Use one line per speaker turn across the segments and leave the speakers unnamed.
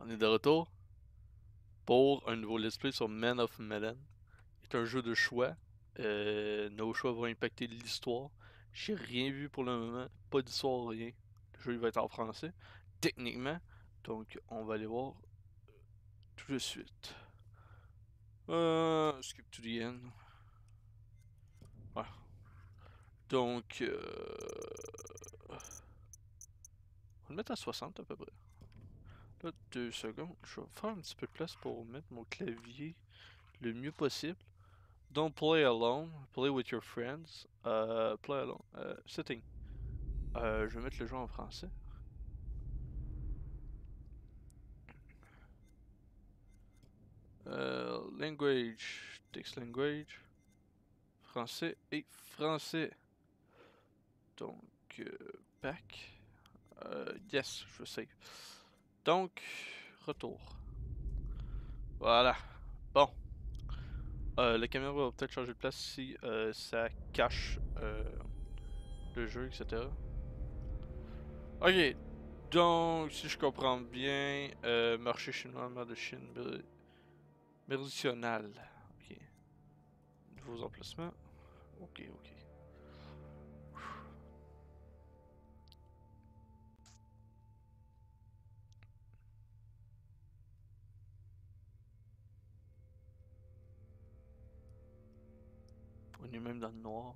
On est de retour pour un nouveau let's play sur Man of Medan. C'est un jeu de choix. Nos choix vont impacter l'histoire. J'ai rien vu pour le moment, pas d'histoire, rien. Le jeu il va être en français, techniquement. Donc on va aller voir tout de suite. Skip to the end. Voilà. Donc, on va le mettre à 60 à peu près. Là, 2 secondes. Je vais faire un petit peu de place pour mettre mon clavier le mieux possible. Don't play alone, play with your friends. Play alone. Setting. Je vais mettre le jeu en français. Language. Text language. Français et français. Donc, back. Yes, je sais. Donc, retour. Voilà. Bon. La caméra va peut-être changer de place si ça cache le jeu, etc. Ok. Donc, si je comprends bien, marché chinois, mer de Chine, méridional. Ok. Nouveaux emplacements. Ok, ok. On est même dans le noir.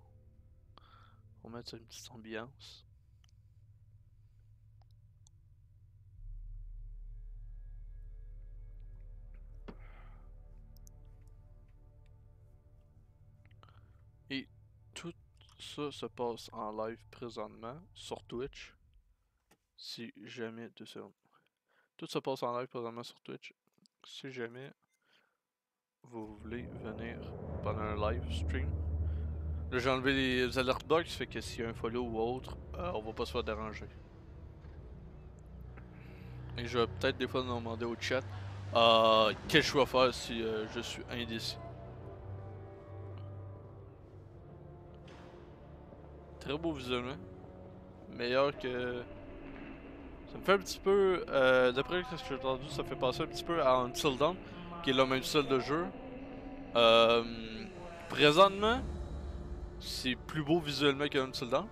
On va mettre ça une petite ambiance. Et tout ça se passe en live présentement sur Twitch. Si jamais, 2 secondes. Tout se passe en live présentement sur Twitch. Si jamais vous voulez venir pendant un live stream. Là, j'ai enlevé les alert box, fait que s'il y a un follow ou autre, on va pas se faire déranger. Et je vais peut-être des fois demander au chat quel choix faire si je suis indécis. Très beau visuellement. Meilleur que. Ça me fait un petit peu. D'après ce que j'ai entendu, ça fait penser un petit peu à Until Dawn, qui est le même style de jeu. Présentement, c'est plus beau visuellement que Until Dawn.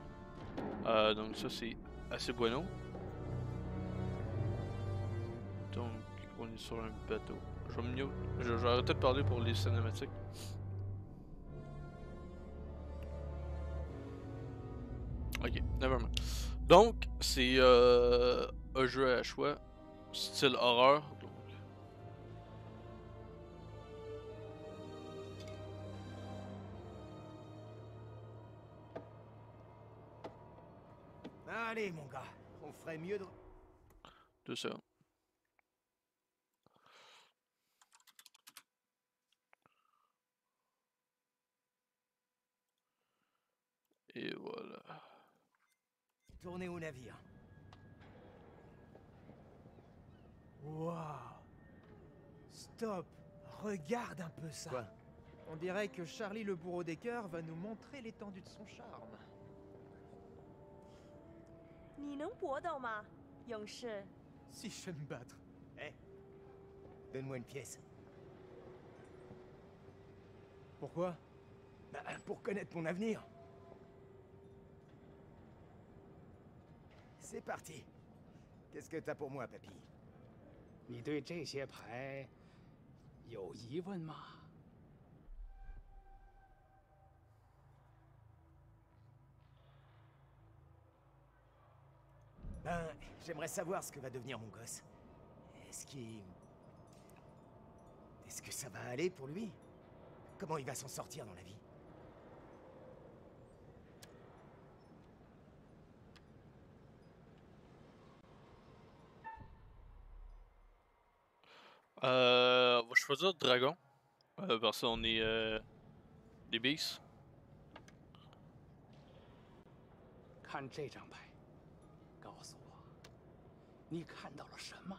Donc ça, c'est assez bueno. Donc, on est sur un bateau. Je vais me mute. Je vais arrêter de parler pour les cinématiques. Ok, nevermind. Donc, c'est un jeu à choix, style horreur. Donc.
Allez, mon gars, on ferait mieux de...
2 secondes. Et voilà.
tourner au navire. Waouh! Stop! Regarde un peu ça!
Quoi?
On dirait que Charlie le bourreau des cœurs va nous montrer l'étendue de son charme.
你能搏斗吗，勇士？
Si je sais me battre. Eh, donne-moi une pièce. Pourquoi? Bah, pour connaître mon avenir. C'est parti. Qu'est-ce que t'as pour moi, papy?
你对这些牌有疑问吗？
Ben, j'aimerais savoir ce que va devenir mon gosse. Est-ce qu'il... Est-ce que ça va aller pour lui? Comment il va s'en sortir dans la vie?
On va choisir Dragon. Parce qu'on est des beasts.
看这张牌，告诉我，你看到了什么？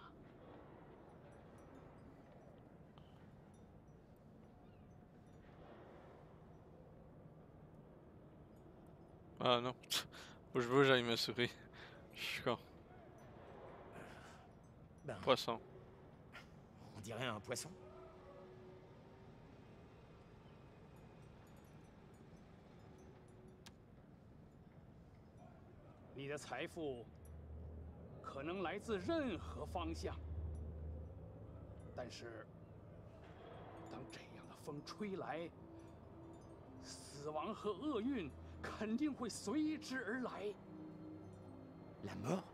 Ah non. Moi je veux j'aille m'assurer. Je suis con.
Ben,
Poisson.
dirait un poisson.
你的财富可能来自任何方向，但是当这样的风吹来，死亡和厄运肯定会随之而来。
La mort?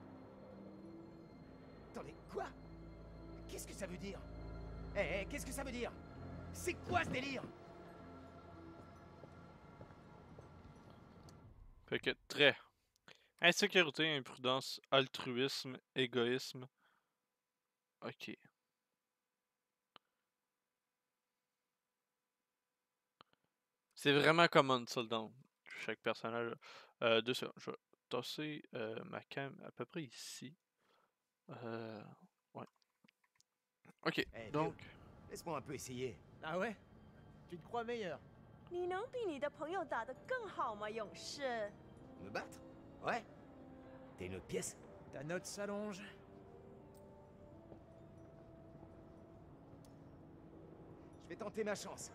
Attendez, quoi? Qu'est-ce que ça veut dire? Eh, qu'est-ce que ça veut dire? C'est quoi ce délire?
Fait que très. Insécurité, imprudence, altruisme, égoïsme. Ok. C'est vraiment common ça dans chaque personnage. 2 secondes. Je vais tasser ma cam à peu près ici. Ouais. Ok,
Eh,
donc.
laisse-moi un peu essayer.
Ah ouais? Tu te crois meilleur?
你能比你的朋友打得更好吗，勇士？
Me battre? Ouais. T'as une autre pièce?
Ta note s'allonge.
Je vais tenter ma chance.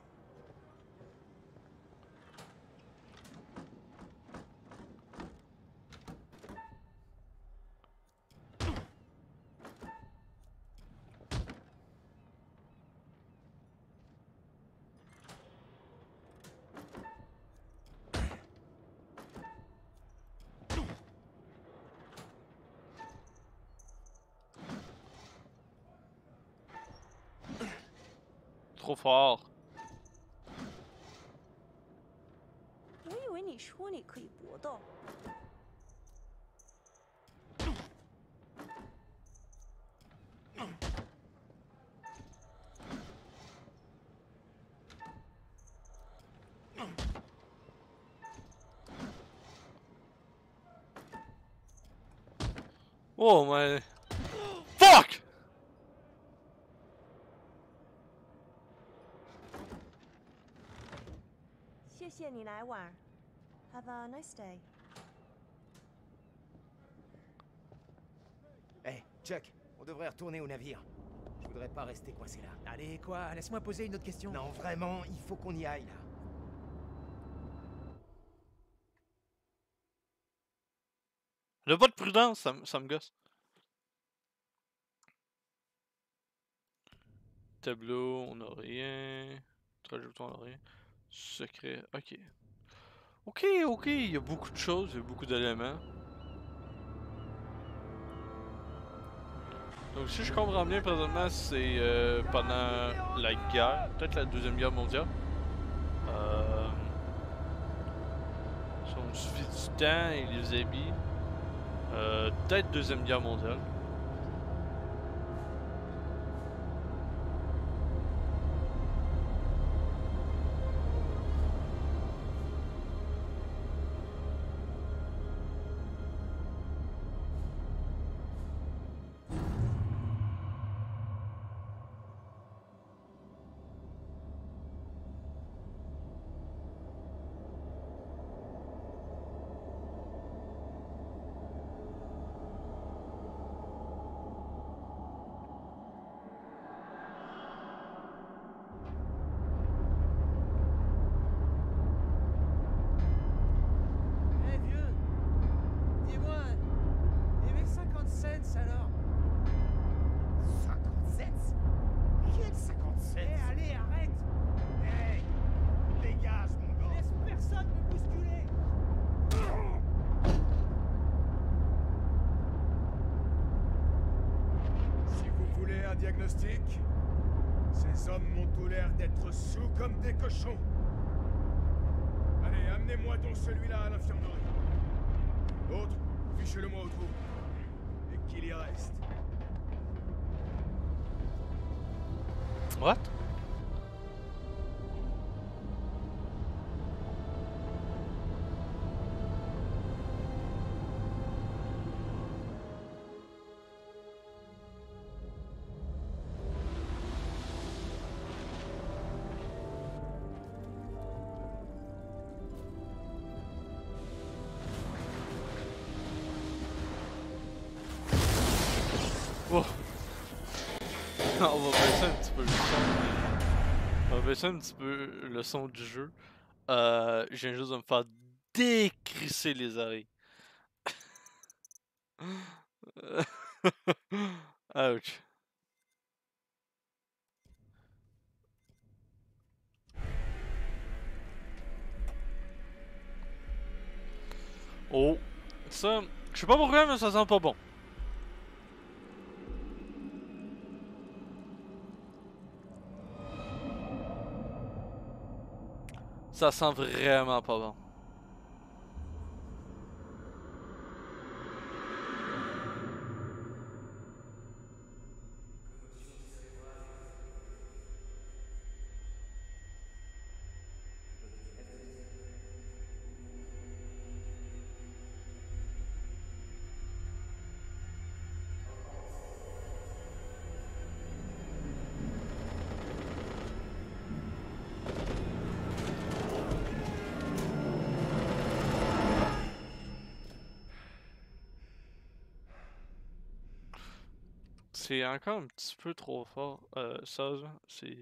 Trop fort.
我以为你说你可以搏斗。
Oh my. Fuck!
« 谢谢你来玩 ，Have a nice day。
Eh, Chuck, on devrait retourner au navire. Je voudrais pas rester coincé là.
Allez, quoi? Laisse-moi poser une autre question.
Non, vraiment, il faut qu'on y aille là.
Le pas de prudence, ça me gosse. Tableau, on a rien. Trajectoire, on a rien. Secret, ok. Ok, il y a beaucoup de choses, il y a beaucoup d'éléments. Donc si je comprends bien, présentement, c'est pendant la guerre, peut-être la Deuxième Guerre mondiale. Si on suffit du temps et les habits, peut-être Deuxième Guerre mondiale.
Eh vieux, dis-moi, et mes 50 cents alors?
50 cents? Quel 50 cents?
Eh allez, arrête!
Hey, dégage mon gars.
Laisse personne me bousculer!
Si vous voulez un diagnostic, ces hommes m'ont tout l'air d'être sous comme des cochons. Allez, amenez-moi donc celui-là à l'infirmerie. L'autre, fichez-le-moi au trou. Et qu'il y reste.
What? Oh. On va baisser un petit peu le son. On va baisser un petit peu le son du jeu. Je viens juste de me faire décrisser les oreilles. Ouch. Oh, ça, je sais pas pourquoi, mais ça sent pas bon. Ça sent vraiment pas bon. C'est encore un petit peu trop fort. Ça, c'est...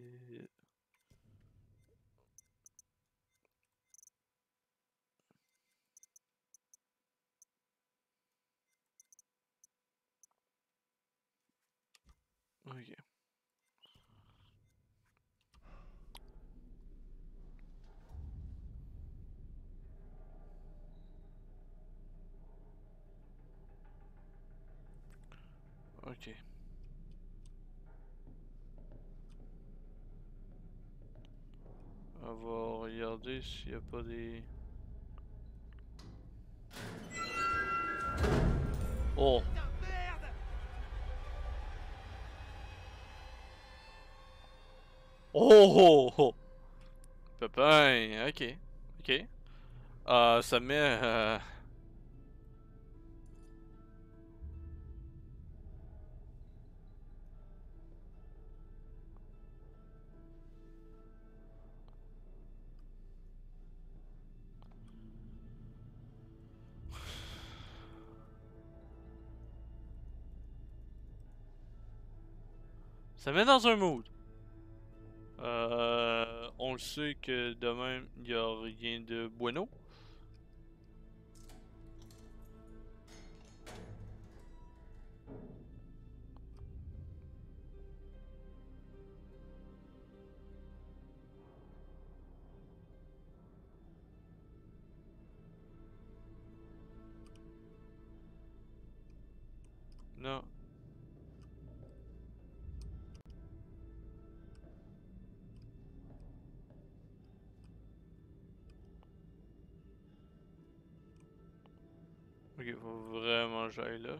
Ok. Ok. On va regarder s'il n'y a pas des... Oh! Oh! Oh! Oh! Pépin! Ok. Ok. Ça met... ça met dans un mood. On le sait que demain, il n'y a rien de bueno. Non. Ok, faut vraiment que j'aille là.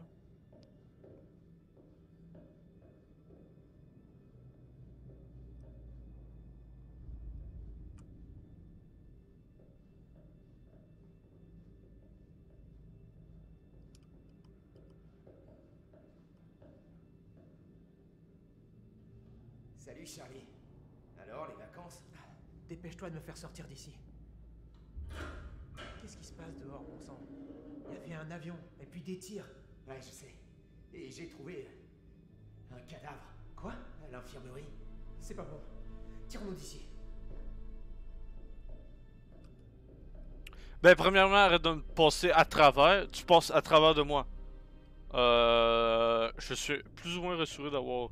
Salut Charlie. Alors, les vacances?
Dépêche-toi de me faire sortir d'ici. Qu'est-ce qui se passe dehors, bon sang? Il y avait un avion, et puis des tirs.
Ouais, je sais. Et j'ai trouvé un cadavre.
Quoi?
À l'infirmerie.
C'est pas bon. Tire-nous d'ici.
Ben, premièrement, arrête de me passer à travers. Tu passes à travers de moi. Je suis plus ou moins rassuré d'avoir...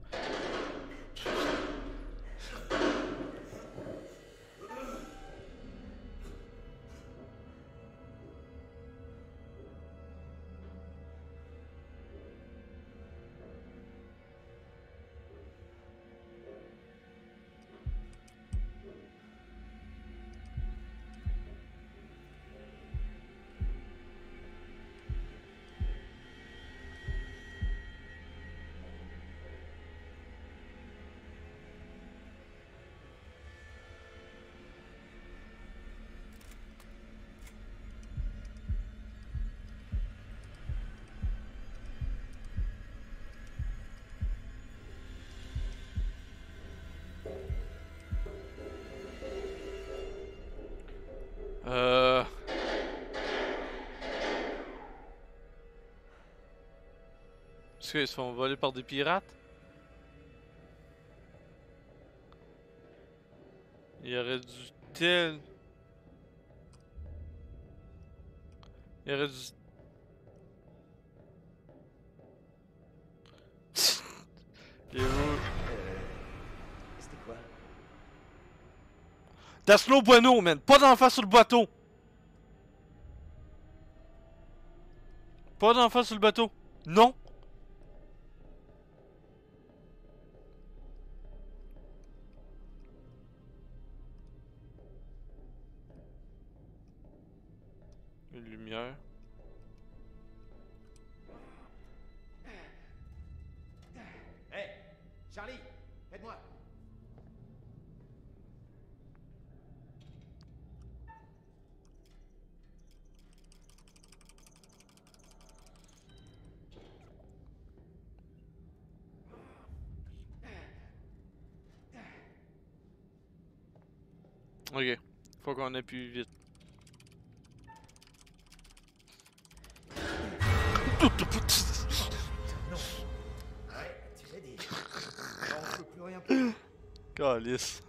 Est-ce qu'ils se font voler par des pirates? Il aurait dû tel... Il aurait dû... Il est où?
C'était quoi?
Daslo Bueno, man! Pas d'enfant sur le bateau! Pas d'enfant sur le bateau! Non! Une lumière.
Hé, Charlie, aide-moi.
Ok. Faut qu'on appuie vite.
Non. Ouais, tu l'as dit. On peut plus rien faire.
Calice.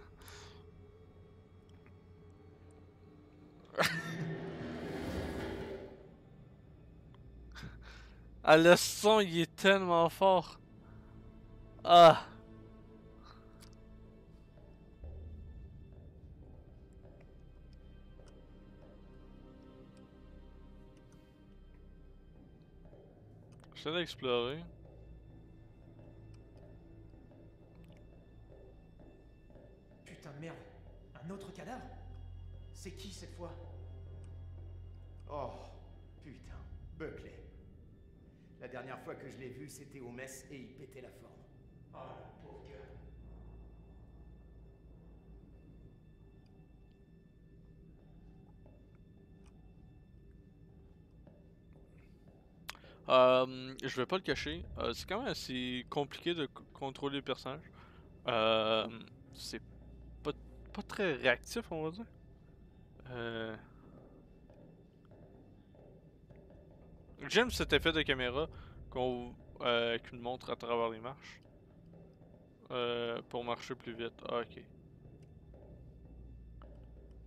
Ah, le son, il est tellement fort. Ah. J'essaie d'explorer.
Putain de merde. Un autre cadavre? C'est qui cette fois? Oh, putain. Buckley. La dernière fois que je l'ai vu, c'était au mess et il pétait la forme. Oh, le pauvre gars.
Je vais pas le cacher. C'est quand même assez compliqué de contrôler les personnages. C'est pas, pas très réactif, on va dire. J'aime cet effet de caméra qu'une montre à travers les marches. Pour marcher plus vite. Ah, ok.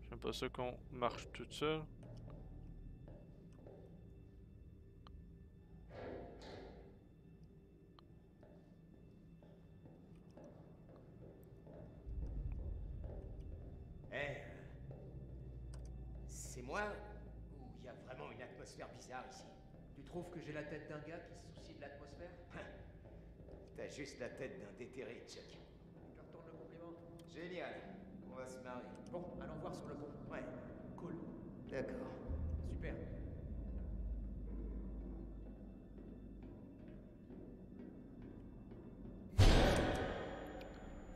J'aime pas ça qu'on marche tout seul.
Eh, c'est moi ou il y a vraiment une atmosphère bizarre ici? Tu trouves que j'ai la tête d'un gars qui se soucie de l'atmosphère? T'as juste la tête d'un déterré, Chuck. Je retourne le compliment. Génial, on va se marrer. Bon, allons voir sur le pont. Ouais, cool. D'accord. Super.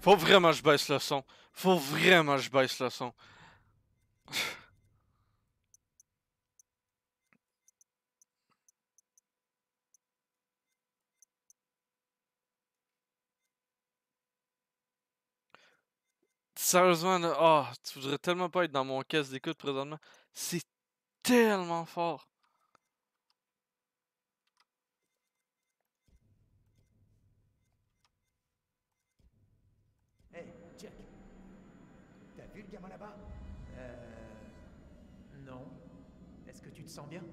Faut vraiment que je baisse le son. Faut vraiment que je baisse le son. Sérieusement, là, tu voudrais tellement pas être dans mon caisse d'écoute présentement. C'est tellement fort.
Hey, Chuck. T'as vu le gamin là-bas? Non. Est-ce que tu te sens bien?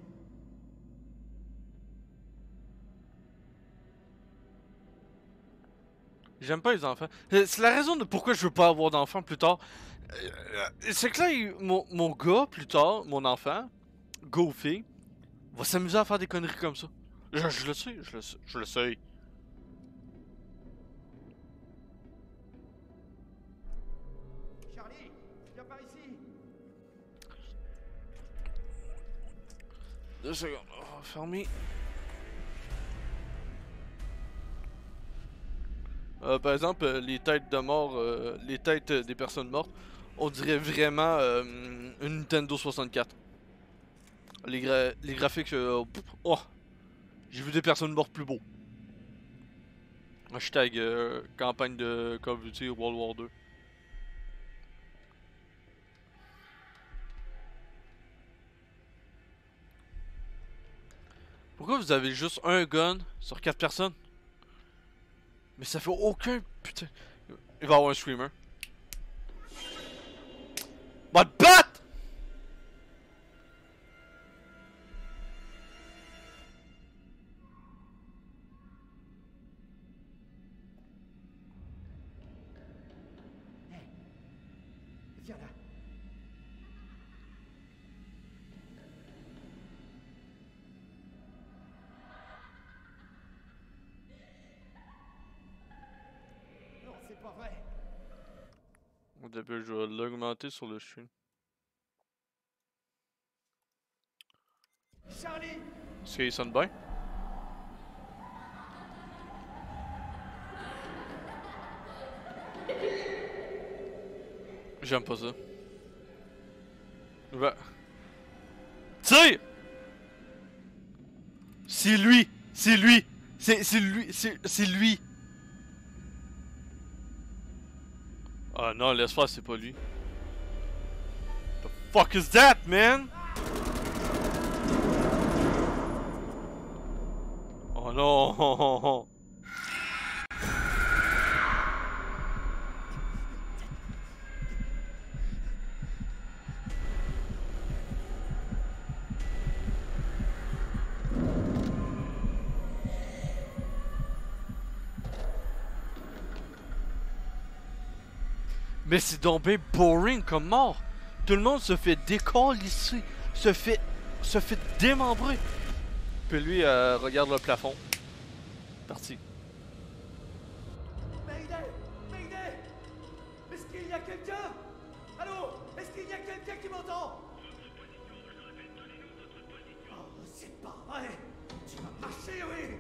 J'aime pas les enfants. C'est la raison de pourquoi je veux pas avoir d'enfants plus tard. C'est que là, mon gars, plus tard, mon enfant, Goofy, va s'amuser à faire des conneries comme ça. Je le sais, je le sais.
Charlie, viens par ici.
2 secondes, on va fermer. Par exemple, les têtes de mort, les têtes des personnes mortes, on dirait vraiment une Nintendo 64. Les graphiques, oh, j'ai vu des personnes mortes plus beaux. Hashtag campagne de Call of Duty World War 2. Pourquoi vous avez juste un gun sur 4 personnes? Mais ça fait aucun putain. Il va y avoir un streamer. Pas de battre!
Viens là. Non, c'est pas vrai.
Au début, je vais l'augmenter sur le stream.
Charlie!
Est-ce qu'il sonne bien? J'aime pas ça. Va. Tire! C'est lui! C'est lui! C'est lui! C'est lui! Ah non, laisse faire, c'est pas lui. The fuck is that, man? Oh non! Mais c'est donc bien boring comme mort. Tout le monde se fait décalisser, se fait démembrer. Puis lui, regarde le plafond. Parti.
Mayday! Mayday! Est-ce qu'il y a quelqu'un? Allô? Est-ce qu'il y a quelqu'un qui m'entend? Oh, c'est pas vrai! Tu vas marcher, oui!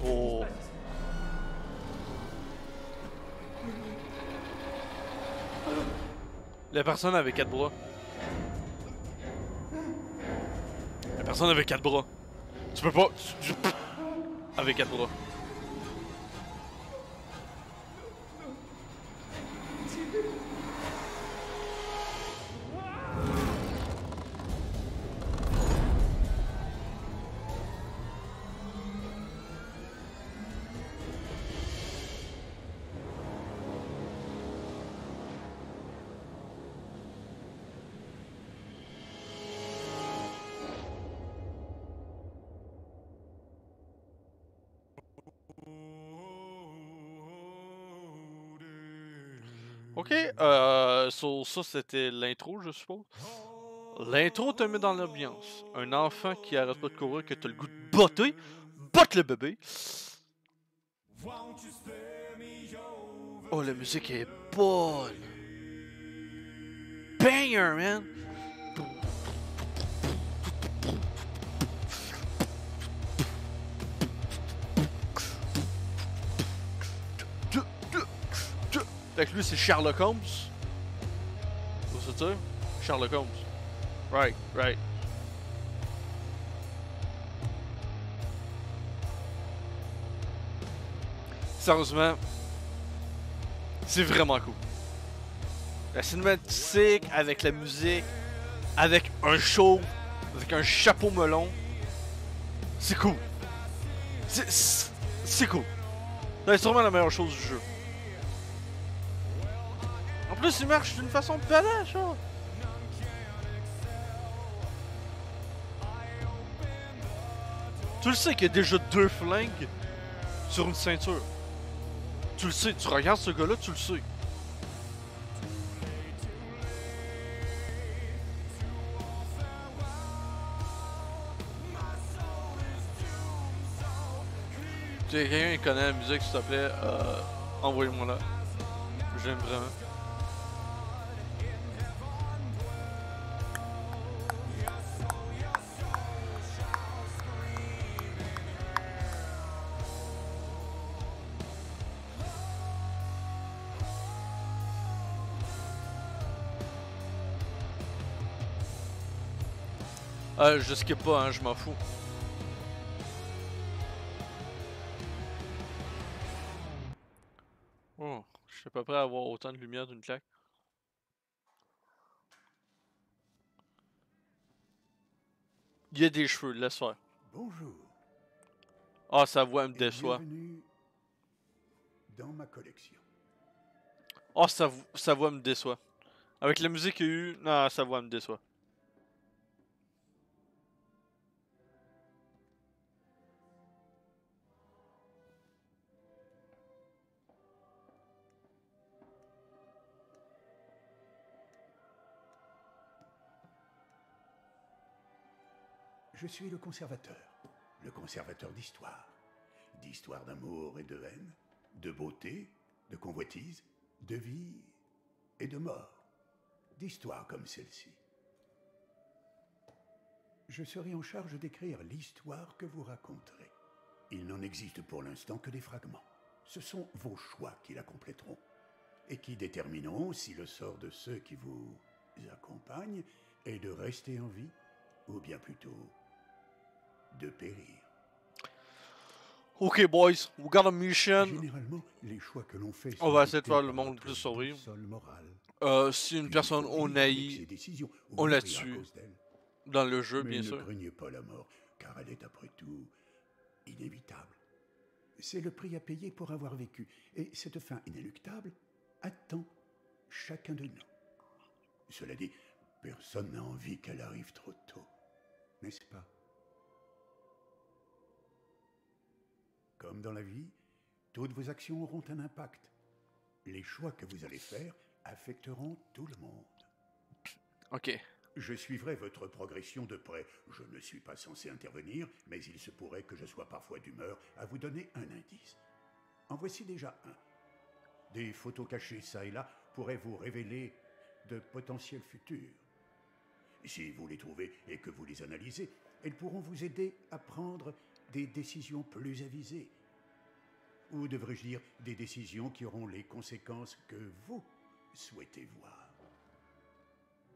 Oh. La personne avait 4 bras. La personne avait 4 bras. Tu peux pas. Avec 4 bras. Ok, ça c'était l'intro, je suppose. L'intro te met dans l'ambiance. Un enfant qui arrête pas de courir, que t'as le goût de botter. Botte le bébé. Oh, la musique est bonne. Banger, man. Fait que lui, c'est Sherlock Holmes. C'est ça? Sherlock Holmes. Right, right. Sérieusement, c'est vraiment cool. La cinématique, avec la musique, avec un show, avec un chapeau melon. C'est cool. C'est cool. C'est sûrement la meilleure chose du jeu. En plus, il marche d'une façon badass, ça. Tu le sais qu'il y a déjà 2 flingues sur une ceinture. Tu le sais, tu regardes ce gars-là, tu le sais. Tu sais, quelqu'un qui connaît la musique, s'il te plaît, envoyez-moi là. J'aime vraiment. Je skip pas, hein, je m'en fous. Oh, je suis pas prêt à avoir autant de lumière d'une claque. Il y a des cheveux, laisse faire.
Bonjour.
Ah, sa voix me
Et
déçoit.
bienvenue dans ma collection.
Oh, sa voix me déçoit. Avec la musique qu'il y a eu, non, sa voix me déçoit.
Je suis le conservateur d'histoire. D'histoire d'amour et de haine, de beauté, de convoitise, de vie et de mort. D'histoires comme celle-ci. Je serai en charge d'écrire l'histoire que vous raconterez. Il n'en existe pour l'instant que des fragments. Ce sont vos choix qui la compléteront et qui détermineront si le sort de ceux qui vous accompagnent est de rester en vie ou bien plutôt de périr.
Ok, boys, we got a mission.
Généralement, les choix que l'on fait
On va essayer de faire le monde plus survivre. Si une personne on haït, on la tue. Dans le jeu, bien sûr.
Mais ne craignez pas la mort, car elle est après tout inévitable. C'est le prix à payer pour avoir vécu. Et cette fin inéluctable attend chacun de nous. Cela dit, personne n'a envie qu'elle arrive trop tôt. N'est-ce pas? Comme dans la vie, toutes vos actions auront un impact. Les choix que vous allez faire affecteront tout le monde.
Ok.
Je suivrai votre progression de près. Je ne suis pas censé intervenir, mais il se pourrait que je sois parfois d'humeur à vous donner un indice. En voici déjà un. Des photos cachées ça et là pourraient vous révéler de potentiels futurs. Si vous les trouvez et que vous les analysez, elles pourront vous aider à prendre des décisions plus avisées. Ou devrais-je dire, des décisions qui auront les conséquences que vous souhaitez voir.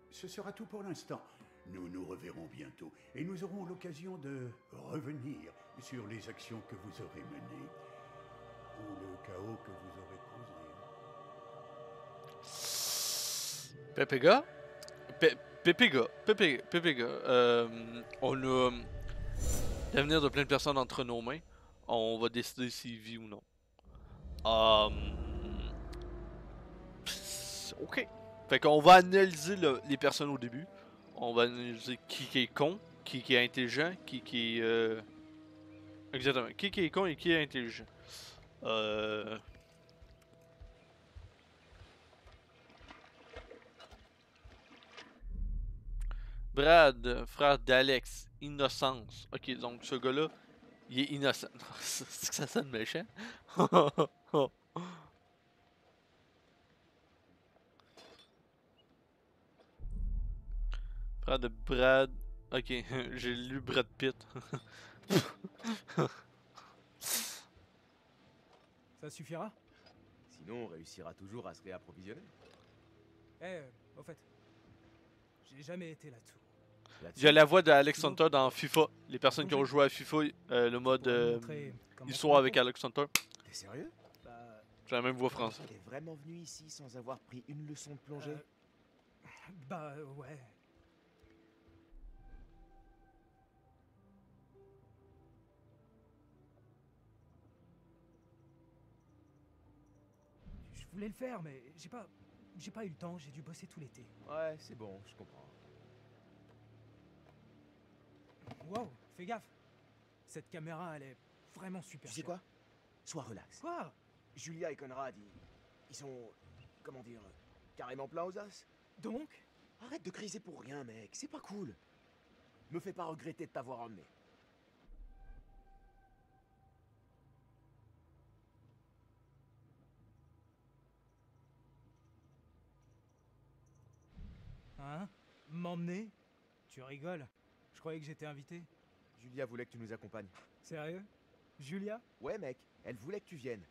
Ce sera tout pour l'instant. Nous nous reverrons bientôt et nous aurons l'occasion de revenir sur les actions que vous aurez menées ou le chaos que vous aurez causé.
Pépéga, on a l'avenir de plein de personnes entre nos mains. On va décider s'il vit ou non. Ok. Fait qu'on va analyser les personnes au début. On va analyser qui est con, qui est intelligent, qui est... Exactement. Qui est con et qui est intelligent. Brad, frère d'Alex, innocence. Ok, donc ce gars-là, il est innocent. C'est que ça sonne méchant. Frère de Brad. Ok, j'ai lu Brad Pitt.
Ça suffira?
Sinon, on réussira toujours à se réapprovisionner.
Au fait, j'ai jamais été là-dessous.
J'ai la voix d'Alex Hunter dans FIFA. Les personnes qui ont joué à FIFA, le mode histoire avec Alex Hunter.
T'es sérieux?
J'ai la même voix française.
T'es vraiment venu ici sans avoir pris une leçon de plongée?
Ouais. Je voulais le faire, mais j'ai pas eu le temps, j'ai dû bosser tout l'été.
Ouais, c'est bon, je comprends.
Wow, fais gaffe. Cette caméra, elle est vraiment super.
Tu sais quoi? Sois relax.
Quoi?
Julia et Conrad, ils sont... comment dire... carrément pleins aux as.
Donc?
Arrête de criser pour rien, mec, c'est pas cool. Me fais pas regretter de t'avoir emmené.
Hein? M'emmener? Tu rigoles? Je croyais que j'étais invité.
Julia voulait que tu nous accompagnes.
Sérieux? Julia?
Ouais, mec, elle voulait que tu viennes.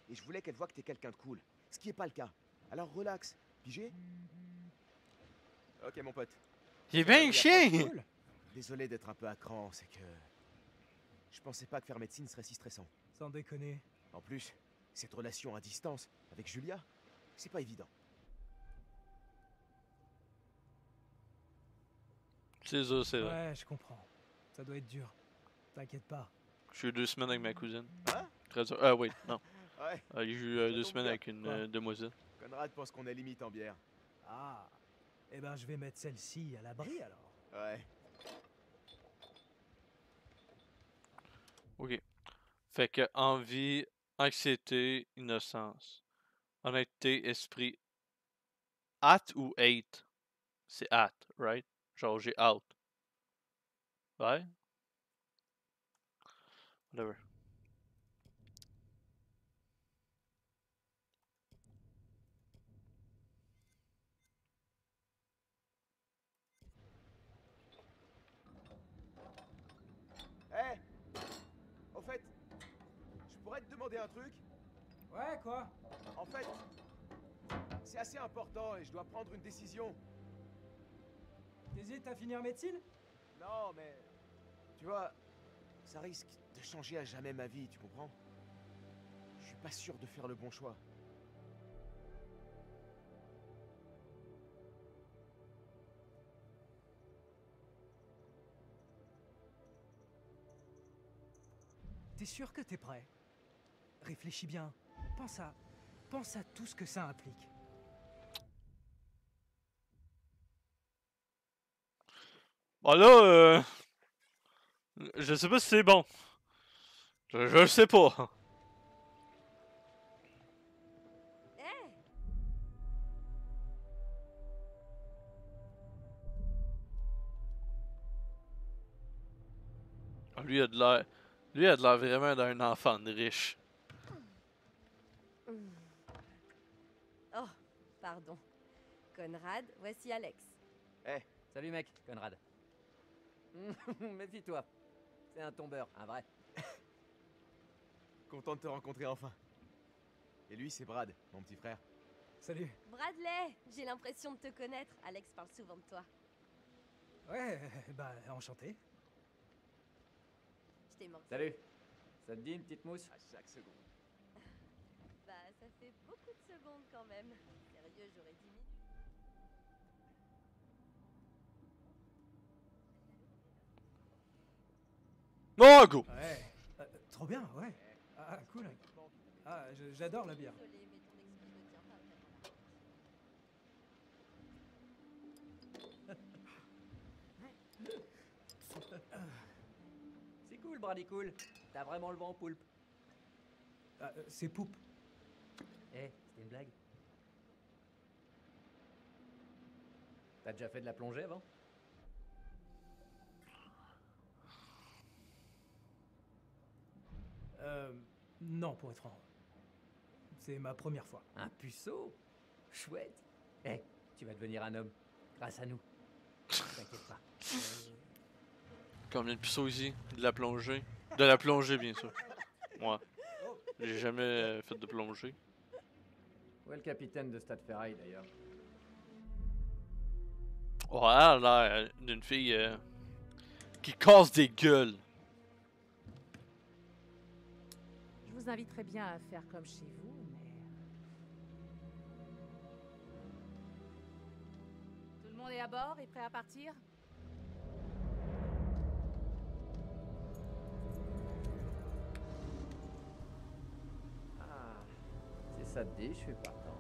Et je voulais qu'elle voie que t'es quelqu'un de cool. Ce qui est pas le cas. Alors relax. Pigé? Ok, mon pote.
Il est bien chien!
Cool.
Désolé d'être un peu à cran, c'est que... je pensais pas que faire médecine serait si stressant.
Sans déconner.
En plus, cette relation à distance avec Julia, c'est pas évident.
C'est ça, c'est vrai.
Ouais, je comprends. Ça doit être dur. T'inquiète pas.
Je suis 2 semaines avec ma cousine.
Hein?
Très dur. Oui, non.
Ouais,
Il a eu
Ça
2
tombe
semaines
bien.
avec une
Quoi?
demoiselle.
Conrad pense qu'on est limite en bière.
Ah. Eh ben, je vais mettre celle-ci à l'abri alors.
Ouais.
Ok. Fait que envie, anxiété, innocence. Honnêteté, esprit. Hâte ou hate? C'est hâte, right? Genre j'ai hâte. Ouais? Whatever.
Eh, au fait, je pourrais te demander un truc?
Ouais, quoi?
En fait, c'est assez important et je dois prendre une décision.
T'hésites à finir médecine?
Non, mais... Tu vois, ça risque de changer à jamais ma vie, tu comprends? Je suis pas sûr de faire le bon choix.
T'es sûr que t'es prêt? Réfléchis bien. Pense à tout ce que ça implique.
Bon là, je sais pas si c'est bon. Je sais pas.
Hé!
Lui a de l'air. Lui a de l'air vraiment d'un enfant de riche.
Oh, pardon. Conrad, voici Alex.
Salut mec, Conrad. Méfie-toi. C'est un tombeur, un vrai.
Content de te rencontrer enfin. Et lui, c'est Brad, mon petit frère.
Salut.
Bradley, j'ai l'impression de te connaître. Alex parle souvent de toi.
Ouais, bah, enchanté.
Je t'ai manqué.
Salut. Ça te dit une petite mousse?
À chaque seconde.
Bah, ça fait beaucoup de secondes quand même. Sérieux, j'aurais 10 minutes.
Non, go!
Ouais. Trop bien, ouais. Ah, cool. Ah, j'adore la bière.
Désolée, mais ton excuse ne tient pas vraiment la route.
C'est cool, Brady cool. T'as vraiment le vent en poulpe.
Ah, c'est poupe.
Eh, c'était une blague. T'as déjà fait de la plongée avant?
Non, pour être franc. C'est ma première fois.
Un puceau? Chouette. Eh, tu vas devenir un homme. Grâce à nous. T'inquiète pas.
Combien de puceaux ici? De la plongée? De la plongée, bien sûr. Moi. J'ai jamais fait de plongée.
Où est le capitaine de Stade Ferraille d'ailleurs?
Ouais, elle a l'air d'une fille qui casse des gueules.
Je vous inviterais bien à faire comme chez vous, mais... Tout le monde est à bord et prêt à partir?
Ah, si ça te dit, je suis partant.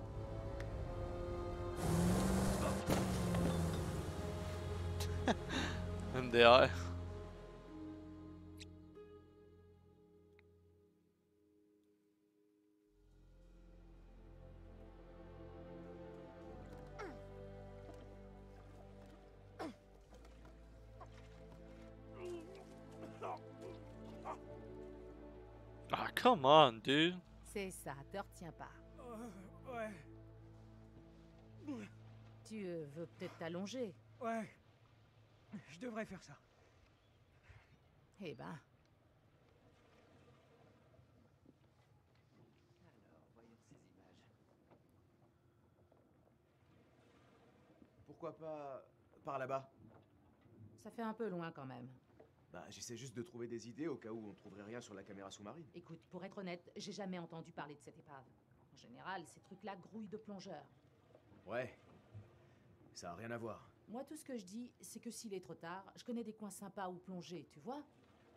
MDR. Ah, come on, dude.
C'est ça, te retiens pas.
Ouais.
Tu veux peut-être t'allonger?
Ouais. Je devrais faire ça.
Eh ben,
Alors, voyons ces images.
Pourquoi pas par là-bas?
ça fait un peu loin quand même.
Bah, j'essaie juste de trouver des idées au cas où on trouverait rien sur la caméra sous-marine.
Écoute, pour être honnête, j'ai jamais entendu parler de cette épave. En général, ces trucs-là grouillent de plongeurs.
Ouais. Ça a rien à voir.
Moi, tout ce que je dis, c'est que s'il est trop tard, je connais des coins sympas où plonger, tu vois?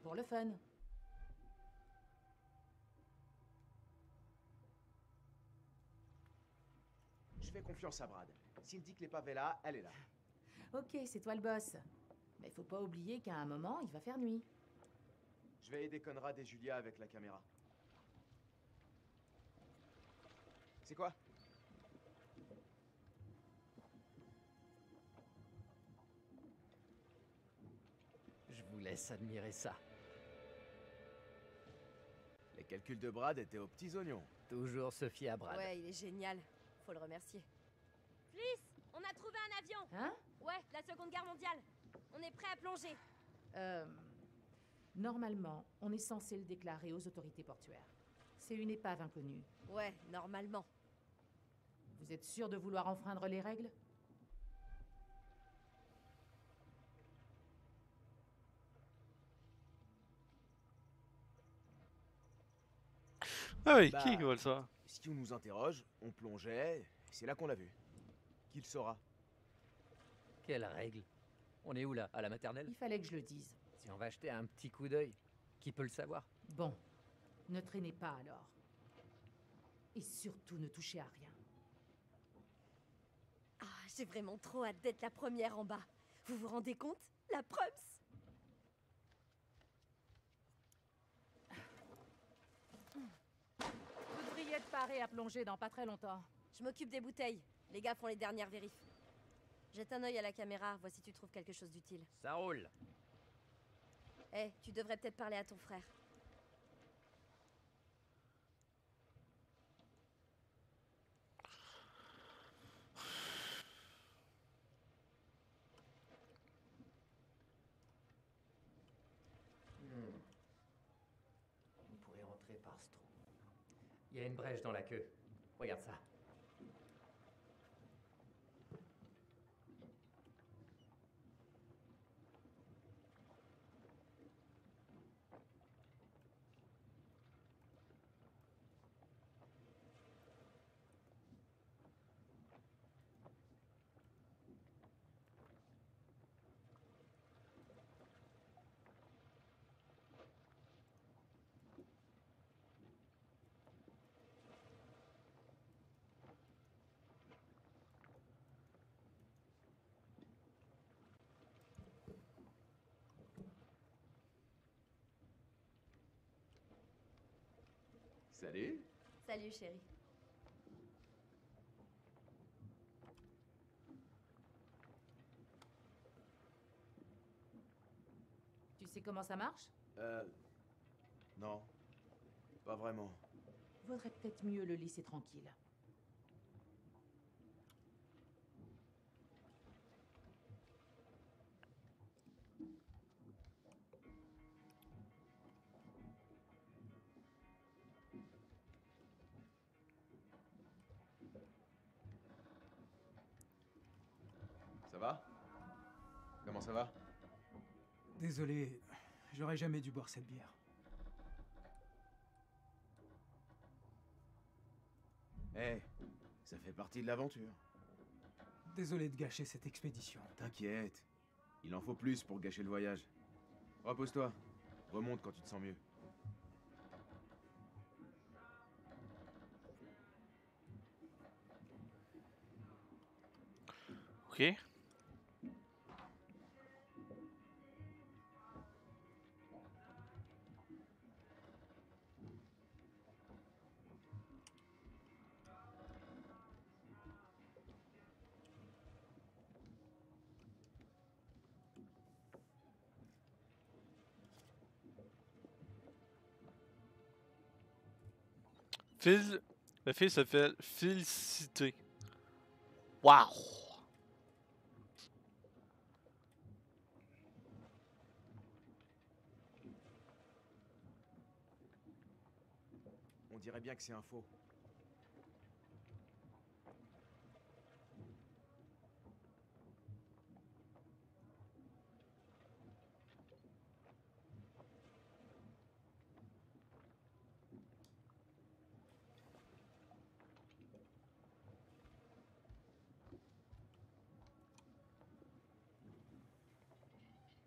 Pour le fun.
je fais confiance à Brad. S'il dit que l'épave est là, elle est là.
Ok, c'est toi le boss. Mais faut pas oublier qu'à un moment, il va faire nuit.
Je vais aider Conrad et Julia avec la caméra. C'est quoi?
Je vous laisse admirer ça.
Les calculs de Brad étaient aux petits oignons.
Toujours se fier à Brad.
Ouais, il est génial. Faut le remercier. Fliss, on a trouvé un avion.
Hein?
Ouais, la Seconde Guerre mondiale. On est prêt à plonger.
Normalement, on est censé le déclarer aux autorités portuaires. C'est une épave inconnue.
Ouais, normalement.
Vous êtes sûr de vouloir enfreindre les règles?
Ah oui,
Bah,
qui vole ça?
Si on nous interroge, on plongeait, et c'est là qu'on l'a vu. Qui le saura?
Quelle règle? On est où là? À la maternelle?
Il fallait que je le dise.
Si on va jeter un petit coup d'œil, qui peut le savoir?
Bon, ne traînez pas alors. Et surtout ne touchez à rien.
Ah, j'ai vraiment trop hâte d'être la première en bas. Vous vous rendez compte? La Prums.
Vous devriez être paré à plonger dans pas très longtemps.
Je m'occupe des bouteilles. Les gars font les dernières vérifs. Jette un œil à la caméra, vois si tu trouves quelque chose d'utile.
Ça roule.
Eh, tu devrais peut-être parler à ton frère.
On pourrait rentrer par ce trou. Il y a une brèche dans la queue. Regarde ça.
Salut.
Salut, chérie.
Tu sais comment ça marche?
Non. Pas vraiment.
Vaudrait peut-être mieux le laisser tranquille.
Ça va? Comment ça va?
Désolé, j'aurais jamais dû boire cette bière.
Eh, ça fait partie de l'aventure.
Désolé de gâcher cette expédition.
T'inquiète. Il en faut plus pour gâcher le voyage. Repose-toi. Remonte quand tu te sens mieux.
Ok. Phil... Le film s'appelle Félicité. Wow!
On dirait bien que c'est un faux.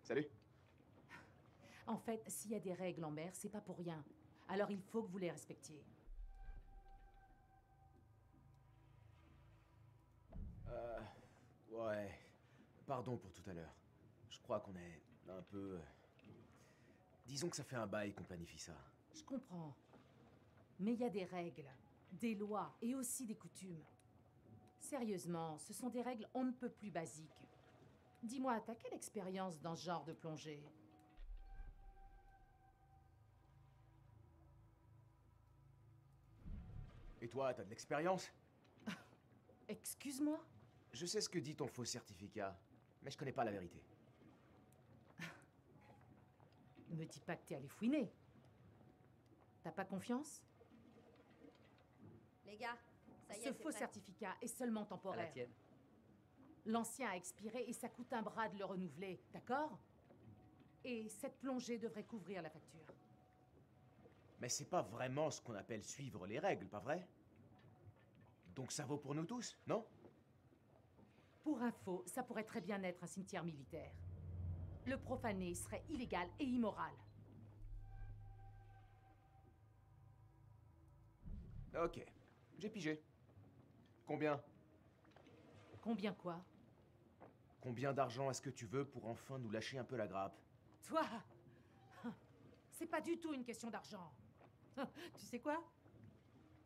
Salut.
En fait, s'il y a des règles en mer, c'est pas pour rien. Alors il faut que vous les respectiez.
Ouais. Pardon pour tout à l'heure. Je crois qu'on est un peu... Disons que ça fait un bail qu'on planifie ça.
Je comprends. Mais il y a des règles, des lois et aussi des coutumes. Sérieusement, ce sont des règles on ne peut plus basiques. Dis-moi, t'as quelle expérience dans ce genre de plongée?
Et toi, t'as de l'expérience?
Excuse-moi?
Je sais ce que dit ton faux certificat, mais je connais pas la vérité.
Me dis pas que t'es allé fouiner. T'as pas confiance?
Les gars, ça y est,
Ce
c'est
faux
prêt.
certificat est seulement
À la
temporaire.
tienne.
L'ancien a expiré et ça coûte un bras de le renouveler, d'accord? Et cette plongée devrait couvrir la facture.
Mais c'est pas vraiment ce qu'on appelle suivre les règles, pas vrai? Donc ça vaut pour nous tous, non?
Pour info, ça pourrait très bien être un cimetière militaire. Le profaner serait illégal et immoral.
Ok, j'ai pigé. Combien?
Combien quoi?
Combien d'argent est-ce que tu veux pour enfin nous lâcher un peu la grappe?
Toi? C'est pas du tout une question d'argent. Tu sais quoi?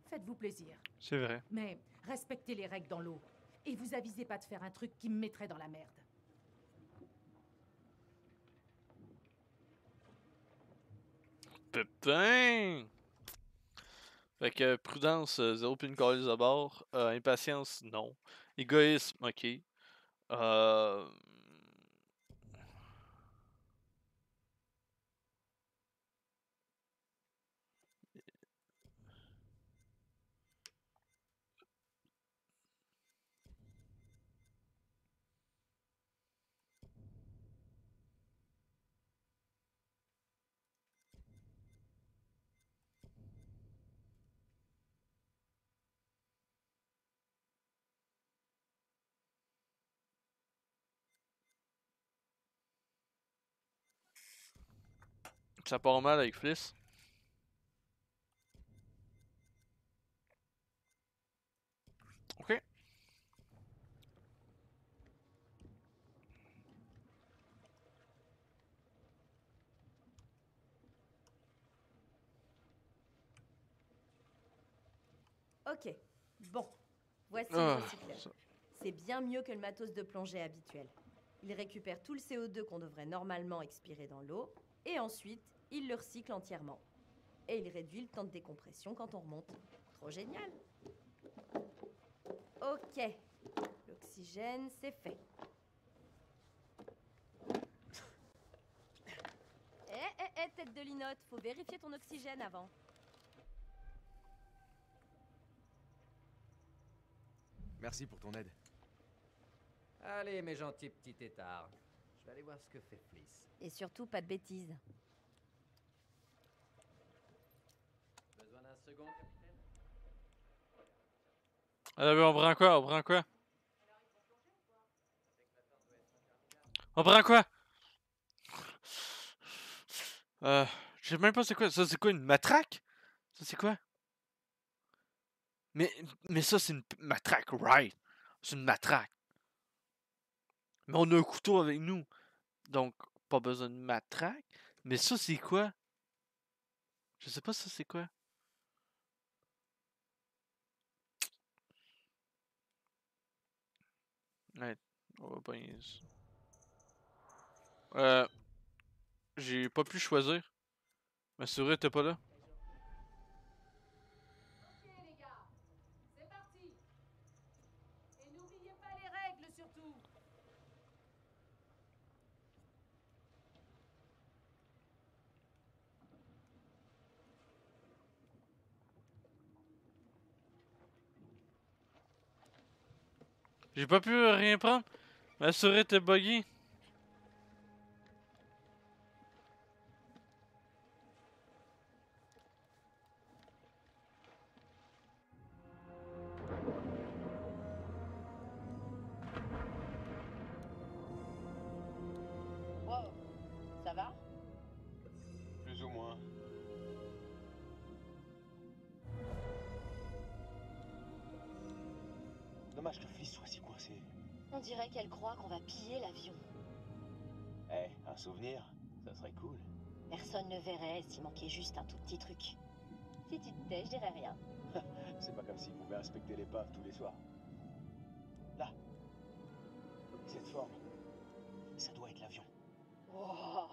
Faites-vous plaisir.
C'est vrai.
Mais respectez les règles dans l'eau. Et vous avisez pas de faire un truc qui me mettrait dans la merde.
Putain! Fait que prudence, zéro pin call à bord. Impatience, non. Égoïsme, ok. Euh... Ça part mal avec Fliss. Ok.
Ok, bon. Voici
Ah,
le recycleur.
ça-
C'est bien mieux que le matos de plongée habituel. Il récupère tout le CO2 qu'on devrait normalement expirer dans l'eau, et ensuite, il le recycle entièrement. Et il réduit le temps de décompression quand on remonte. Trop génial! Ok, l'oxygène, c'est fait. Tête de linotte, faut vérifier ton oxygène avant.
Merci pour ton aide.
Allez, mes gentils petits têtards. Je vais aller voir ce que fait Fliss.
Et surtout, pas de bêtises.
Besoin d'un second, capitaine?
on prend quoi? On prend quoi? On prend quoi? Je sais même pas c'est quoi. Ça, c'est quoi, une matraque? Ça, c'est quoi? Mais ça, c'est une matraque, right? C'est une matraque. Mais on a un couteau avec nous. Donc, pas besoin de matraque. Mais ça, c'est quoi? Je sais pas ça, c'est quoi. Ouais, on va pas y... J'ai pas pu choisir. Ma souris était pas là.
Ok les gars, c'est parti. Et n'oubliez pas les règles surtout.
J'ai pas pu rien prendre. Ma souris était buggée.
Wow, ça va?
Plus ou moins. dommage que Fliss soit si coincée.
On dirait qu'elle croit qu'on va piller l'avion.
Eh, un souvenir, ça serait cool.
Personne ne verrait s'il manquait juste un tout petit truc. Si tu te tais, je dirais rien.
C'est pas comme s'il pouvait inspecter l'épave tous les soirs. Là. Cette forme. Ça doit être l'avion.
Oh,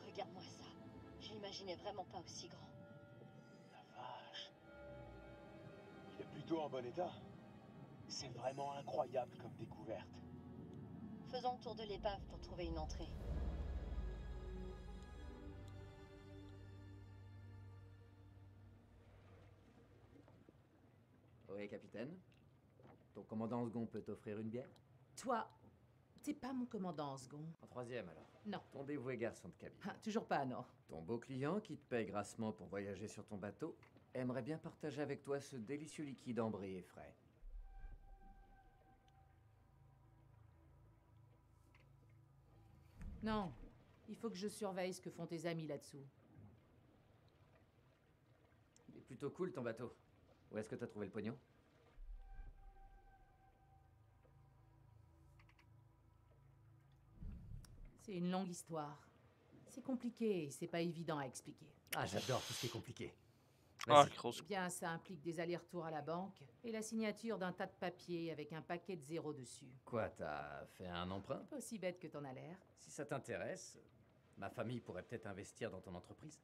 regarde-moi ça. Je l'imaginais vraiment pas aussi grand.
La vache. Il est plutôt en bon état. C'est vraiment incroyable comme découverte.
Faisons le tour de l'épave pour trouver une entrée.
Oui, capitaine. Ton commandant en second peut t'offrir une bière?
Toi, t'es pas mon commandant en second.
En troisième alors.
Non.
Ton dévoué garçon de cabine.
Ah, toujours pas, non.
Ton beau client qui te paye grassement pour voyager sur ton bateau aimerait bien partager avec toi ce délicieux liquide ambré et frais.
Non. Il faut que je surveille ce que font tes amis là-dessous.
Il est plutôt cool ton bateau. Où est-ce que t'as trouvé le pognon?
C'est une longue histoire. C'est compliqué et c'est pas évident à expliquer.
Ah, j'adore tout ce qui est compliqué.
Ah,
Vas-y.
grosse.
Eh bien, ça implique des allers-retours à la banque et la signature d'un tas de papiers avec un paquet de zéros dessus.
Quoi, t'as fait un emprunt?
Pas aussi bête que t'en as l'air.
Si ça t'intéresse, ma famille pourrait peut-être investir dans ton entreprise.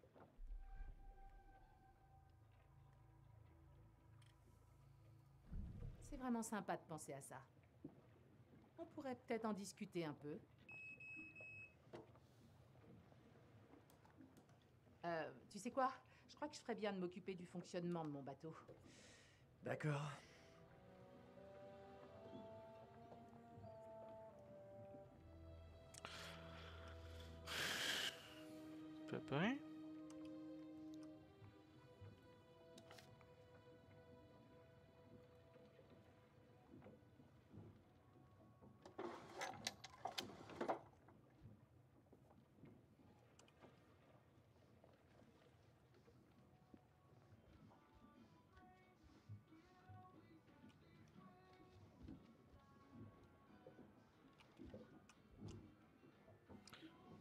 C'est vraiment sympa de penser à ça. On pourrait peut-être en discuter un peu. Tu sais quoi? Je crois que je ferais bien de m'occuper du fonctionnement de mon bateau.
D'accord.
Pépin.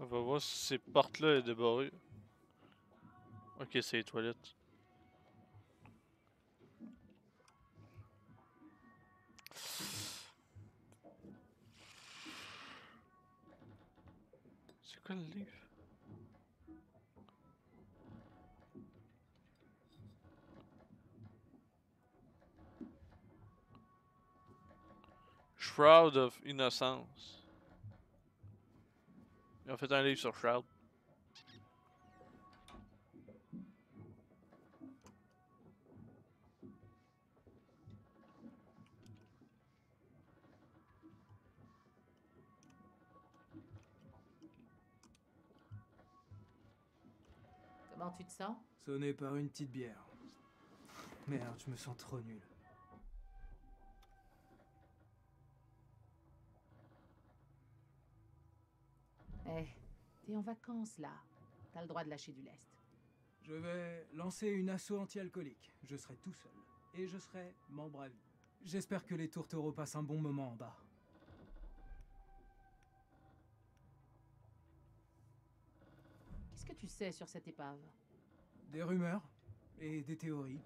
On va voir si ces portes-là est débarrée. Ok, c'est les toilettes. C'est quoi le livre? Shroud of Innocence. Ils ont fait un livre sur Shroud.
Comment tu te sens?
Sonné par une petite bière. Merde, je me sens trop nul.
Eh, t'es en vacances là. T'as le droit de lâcher du lest.
Je vais lancer une asso anti-alcoolique. Je serai tout seul. Et je serai membre à vie. J'espère que les tourtereaux passent un bon moment en bas.
Qu'est-ce que tu sais sur cette épave?
Des rumeurs et des théories.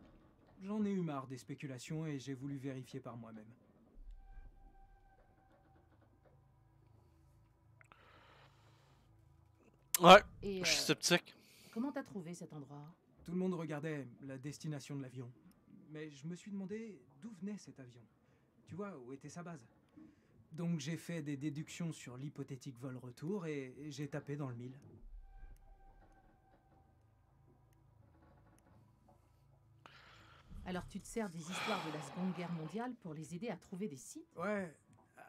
J'en ai eu marre des spéculations et j'ai voulu vérifier par moi-même.
Ouais,
Et
je suis sceptique.
comment t'as trouvé cet endroit?
Tout le monde regardait la destination de l'avion. Mais je me suis demandé d'où venait cet avion. Tu vois, où était sa base. Donc j'ai fait des déductions sur l'hypothétique vol retour et j'ai tapé dans le mille.
Alors tu te sers des histoires de la Seconde Guerre mondiale pour les aider à trouver des sites?
Ouais,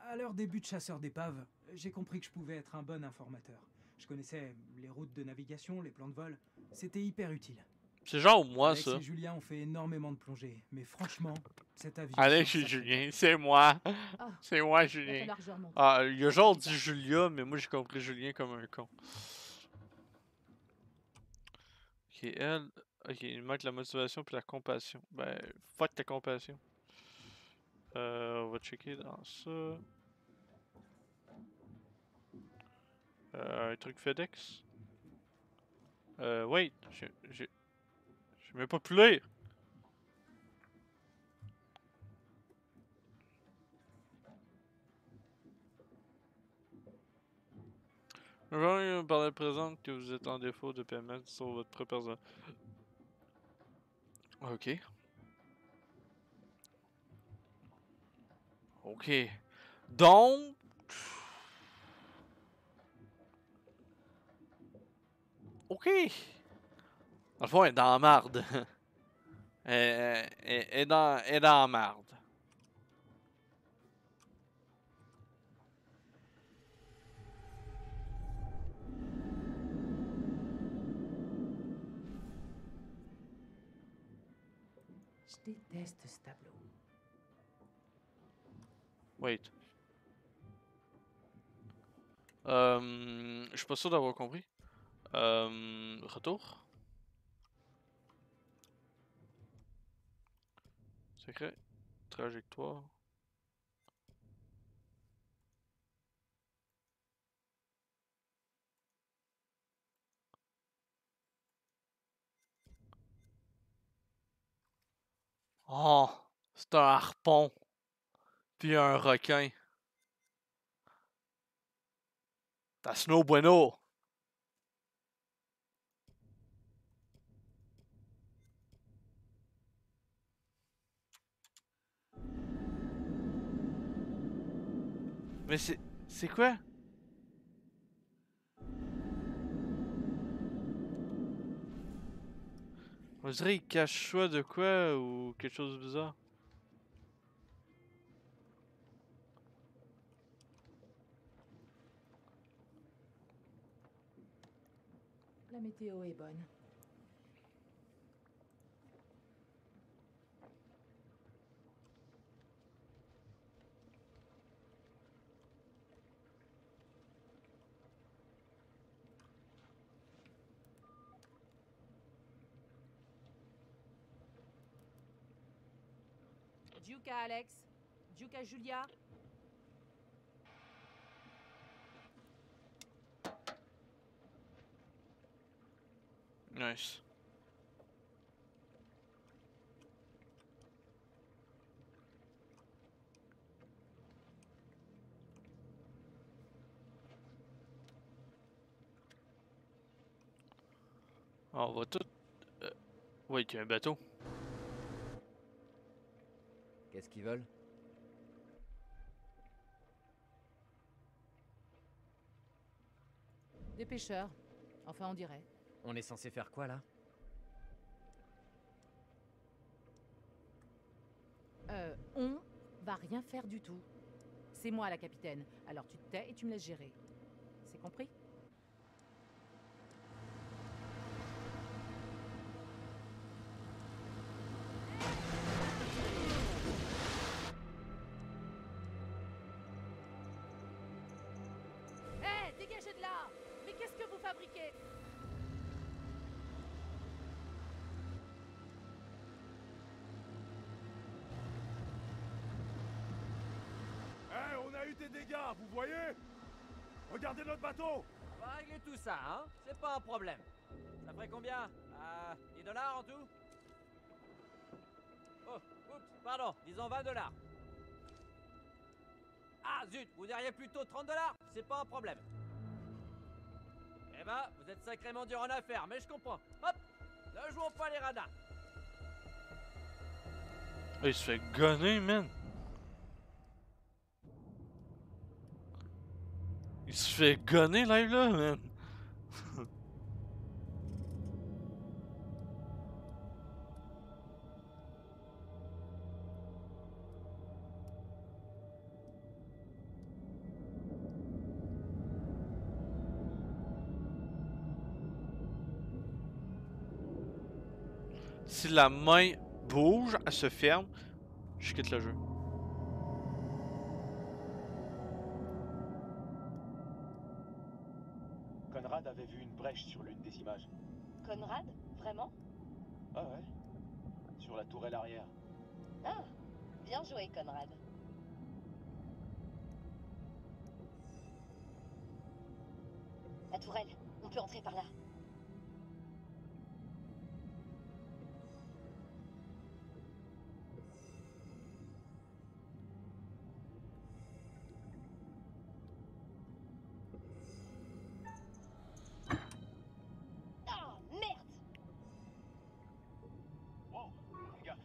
à leur début de chasseur d'épaves, j'ai compris que je pouvais être un bon informateur. Je connaissais les routes de navigation, les plans de vol. C'était hyper utile.
C'est genre moi,
Alex
ça.
et Julien ont fait énormément de plongées, mais franchement, cet avion...
Alex et Julien, c'est moi.
Ah,
C'est moi,
va
Julien.
falloir que je remonte.
Ah, il a genre dit Julia, mais moi j'ai compris Julien comme un con. Ok, elle. Ok, il manque la motivation puis la compassion. Ben, fuck ta compassion. On va checker dans ça. Un truc FedEx. Wait, j'ai même pas pu lire. Je par la présente que vous êtes en défaut de paiement sur votre propre. Ok. Ok. Donc. Ok. Dans le fond, elle est dans la marde. Elle est dans la marde.
Je déteste ce tableau.
Wait. Je suis pas sûr d'avoir compris. Retour. Secret. Trajectoire. Oh! C'est un harpon. Puis un requin. That's no bueno. Mais c'est quoi? On dirait qu'il cache soit de quoi ou quelque chose de bizarre.
La météo est bonne. Juka Alex. Juka Julia.
Nice. On va tout... Oui, il y a un bateau.
Qu'est-ce qu'ils veulent?
Des pêcheurs. Enfin, on dirait.
On est censé faire quoi, là?
On va rien faire du tout. C'est moi la capitaine. Alors tu te tais et tu me laisses gérer. C'est compris? Hé, dégagez de là! Mais qu'est-ce que vous fabriquez?
On a eu des dégâts, vous voyez? Regardez notre bateau!
On va régler tout ça, hein? C'est pas un problème. Ça ferait combien? 10 dollars en tout? Oh, oups, pardon, disons 20 dollars. Ah zut, vous diriez plutôt 30 dollars? C'est pas un problème. Eh ben, vous êtes sacrément dur en affaires, mais je comprends. Hop, ne jouons pas les radars.
Il se fait gonner, man. Il se fait gonner live là, man. Si la main bouge, elle se ferme, je quitte le jeu.
Conrad avait vu une brèche sur l'une des images.
Conrad? Vraiment?
Ah ouais. Sur la tourelle arrière.
Ah, bien joué, Conrad. La tourelle, on peut entrer par là. Ah, merde!
Wow, fais gaffe.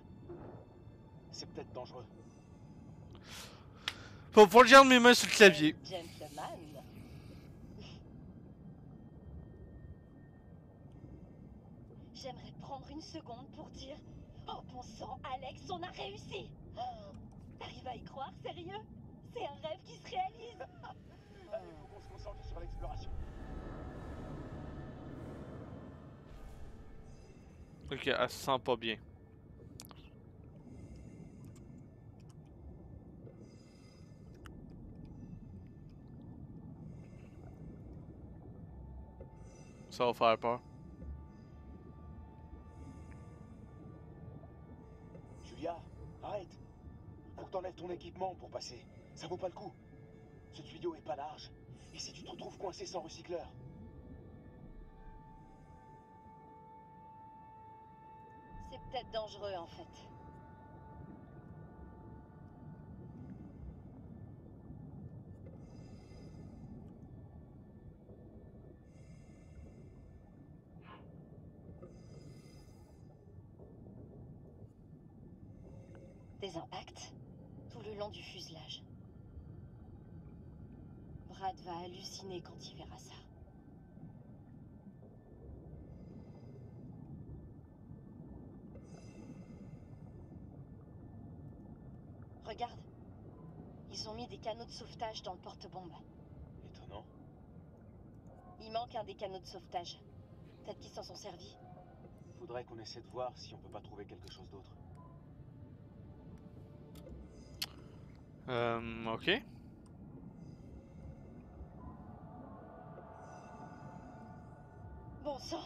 C'est peut-être dangereux.
Faut que je garde mes mains sur le clavier.
Gentleman. J'aimerais prendre une seconde pour dire oh bon sang, Alex, on a réussi! Oh, t'arrives à y croire, sérieux? C'est un rêve qui se réalise!
Allez, faut qu'on se concentre sur l'exploration.
Ok, elle se sent pas bien. Ça va faire peur.
Julia, arrête. Faut que t'enlèves ton équipement pour passer. Ça vaut pas le coup. Ce tuyau est pas large. Et si tu te retrouves coincé sans recycleur?
C'est peut-être dangereux en fait. Des impacts tout le long du fuselage. Brad va halluciner quand il verra ça. Regarde, ils ont mis des canaux de sauvetage dans le porte-bombe.
Étonnant.
Il manque un des canaux de sauvetage. Peut-être qu'ils s'en sont servis.
Faudrait qu'on essaie de voir si on peut pas trouver quelque chose d'autre.
Ok.
Bon sang!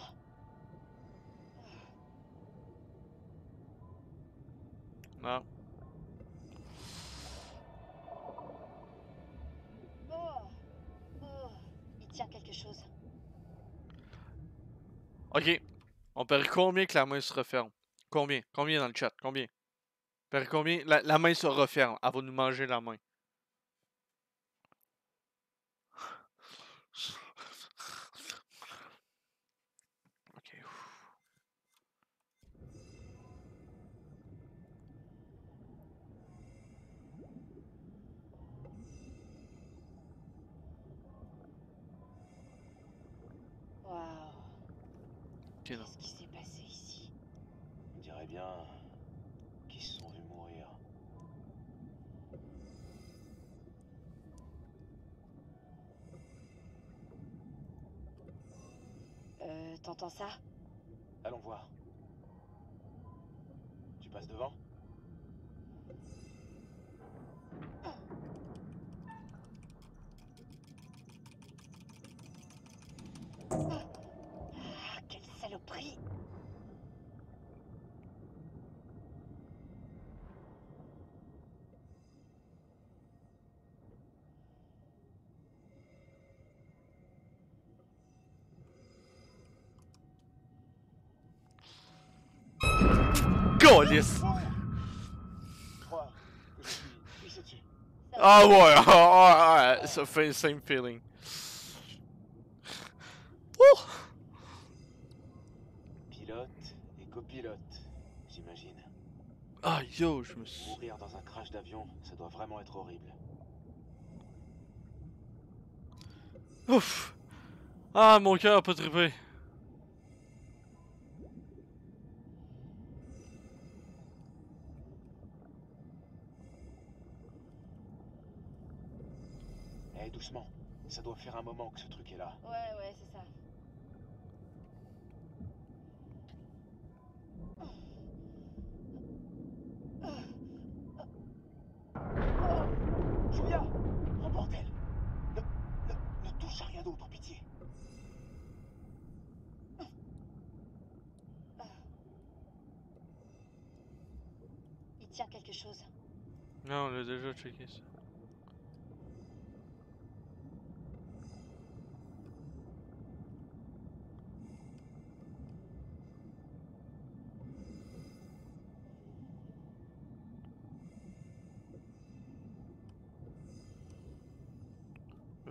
Non.
Oh, il tient quelque chose.
Ok. On parie combien que la main se referme? Combien? Combien dans le chat? Combien? Parie combien? La main se referme. Elle va nous manger la main. Ok.
Waouh.
Ok, non.
Qu'est-ce qui s'est passé ici?
On dirait bien qu'ils se sont vus mourir.
T'entends ça?
Allons voir. Tu passes devant?
Ah, quelle saloperie!
Calice!
Je crois que je suis pissé dessus.
Ah ouais, ouais, ça fait le same feeling. Ouh!
Pilote et copilote, j'imagine.
Ah yo, je me suis...
Mourir dans un crash d'avion, ça doit vraiment être horrible.
Ouf! Ah, mon cœur a pas trippé.
Eh, doucement. Ça doit faire un moment que ce truc est là.
Ouais, c'est ça.
Julia! Oh bordel! Ne touche à rien d'autre, pitié.
Il tient quelque chose.
Non, on a déjà checké ça.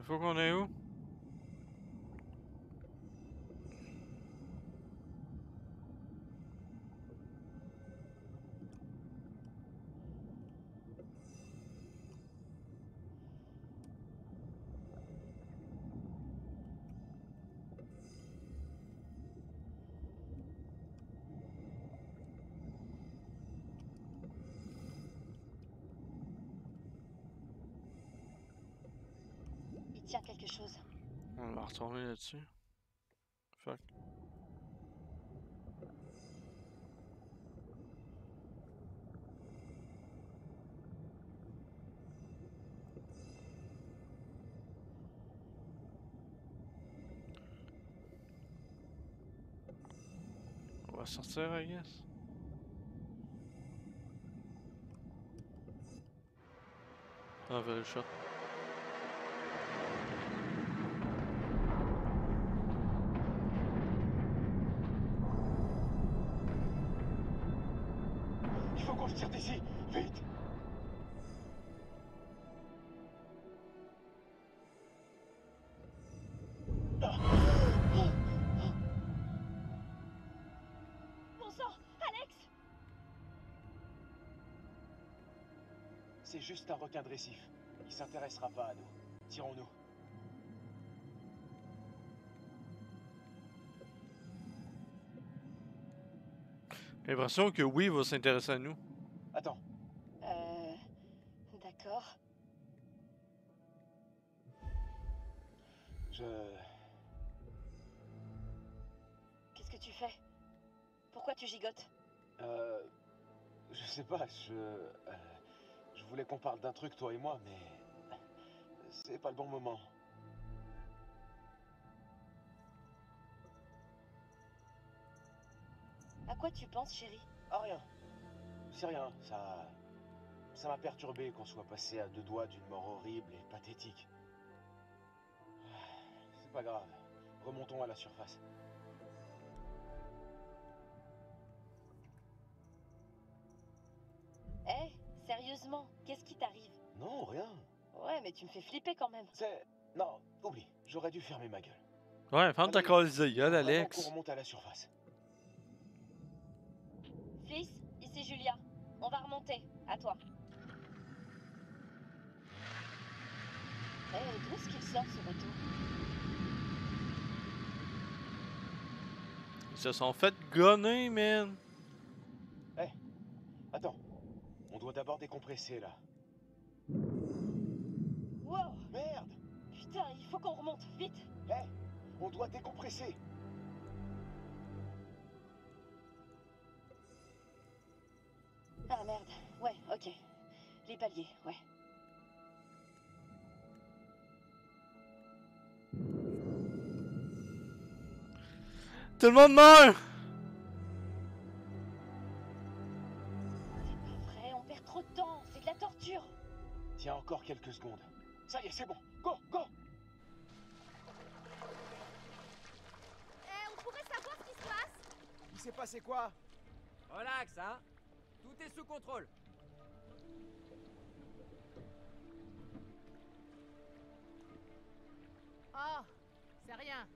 Il faut qu'on aille où?
Il tient quelque chose.
On va retourner là-dessus. Fuck. On va sortir, I guess. Ah, vers le shot.
Il faut qu'on se tire d'ici, vite!
Bon sang, Alex!
C'est juste un requin de récif. Il s'intéressera pas à nous. Tirons-nous.
J'ai l'impression que oui, il va s'intéresser à nous.
Attends.
D'accord. Qu'est-ce que tu fais? Pourquoi tu gigotes?
Je sais pas, je voulais qu'on parle d'un truc, toi et moi, mais... c'est pas le bon moment.
À quoi tu penses, chérie?
Ah, rien. C'est rien, ça m'a perturbé qu'on soit passé à 2 doigts d'une mort horrible et pathétique. C'est pas grave. Remontons à la surface.
Hé, sérieusement, qu'est-ce qui t'arrive?
Non, rien.
Ouais, mais tu me fais flipper quand même.
Non, oublie. J'aurais dû fermer ma gueule.
Ouais, ferme ta calice de gueule, Alex.
On remonte à la surface.
Fils, ici Julia. On va remonter. À toi. D'où est-ce qu'il sort ce bateau?
Ils se sont fait gonner, man.
Attends. On doit d'abord décompresser, là.
Wow!
Merde!
Putain, il faut qu'on remonte, vite!
On doit décompresser!
Ah merde, ouais, ok. Les paliers, ouais.
Tout le monde meurt!
C'est pas vrai, on perd trop de temps, c'est de la torture!
Tiens, encore quelques secondes. Ça y est, c'est bon. Go, go!
On pourrait savoir ce qui se passe?
Il s'est passé quoi?
Relax, hein? Tout est sous contrôle.
Oh, c'est rien.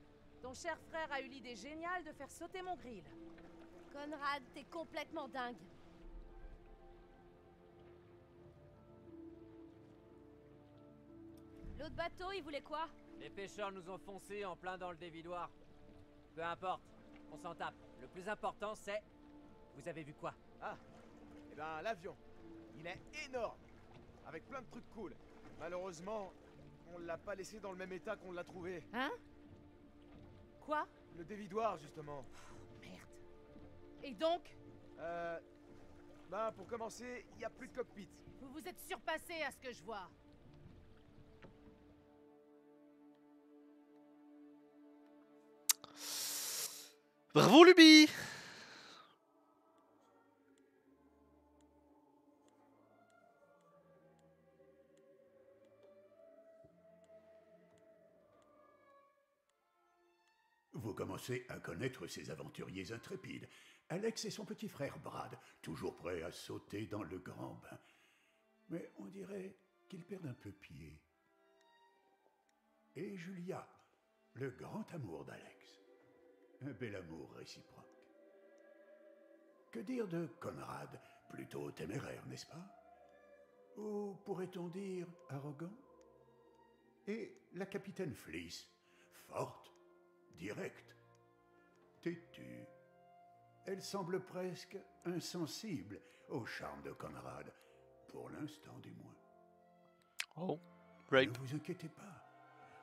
Ton cher frère a eu l'idée géniale de faire sauter mon grill.
Conrad, t'es complètement dingue. L'autre bateau, il voulait quoi?
Les pêcheurs nous ont foncé en plein dans le dévidoir. Peu importe, on s'en tape. Le plus important, c'est... Vous avez vu quoi?
Ah, eh ben l'avion. Il est énorme, avec plein de trucs cool. Malheureusement, on l'a pas laissé dans le même état qu'on l'a trouvé.
Hein? Quoi?
Le dévidoir, justement.
Merde. Et donc?
Ben pour commencer, il y a plus de cockpit.
Vous vous êtes surpassé à ce que je vois.
Bravo, Luby!
Vous commencez à connaître ces aventuriers intrépides. Alex et son petit frère Brad, toujours prêts à sauter dans le grand bain. Mais on dirait qu'ils perdent un peu pied. et Julia, le grand amour d'Alex. Un bel amour réciproque. Que dire de Conrad, plutôt téméraire, n'est-ce pas? Ou pourrait-on dire arrogant? Et la capitaine Fliss, forte, directe, têtue. Elle semble presque insensible au charme de Conrad, pour l'instant du moins.
Oh, right.
Ne vous inquiétez pas.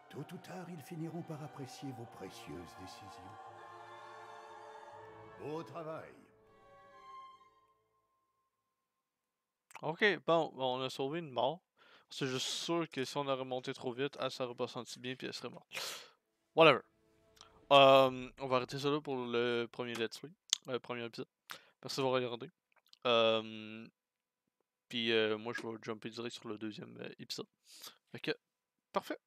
Tôt ou tard, ils finiront par apprécier vos précieuses décisions. Beau travail.
Ok, bon, on a sauvé une mort. C'est juste sûr que si on aurait monté trop vite, elle s'aurait pas senti bien puis elle serait morte. Whatever. On va arrêter ça là pour le premier Let's Play. Le premier épisode. Merci d'avoir regardé. Puis moi je vais jumper direct sur le deuxième épisode. Fait que, parfait.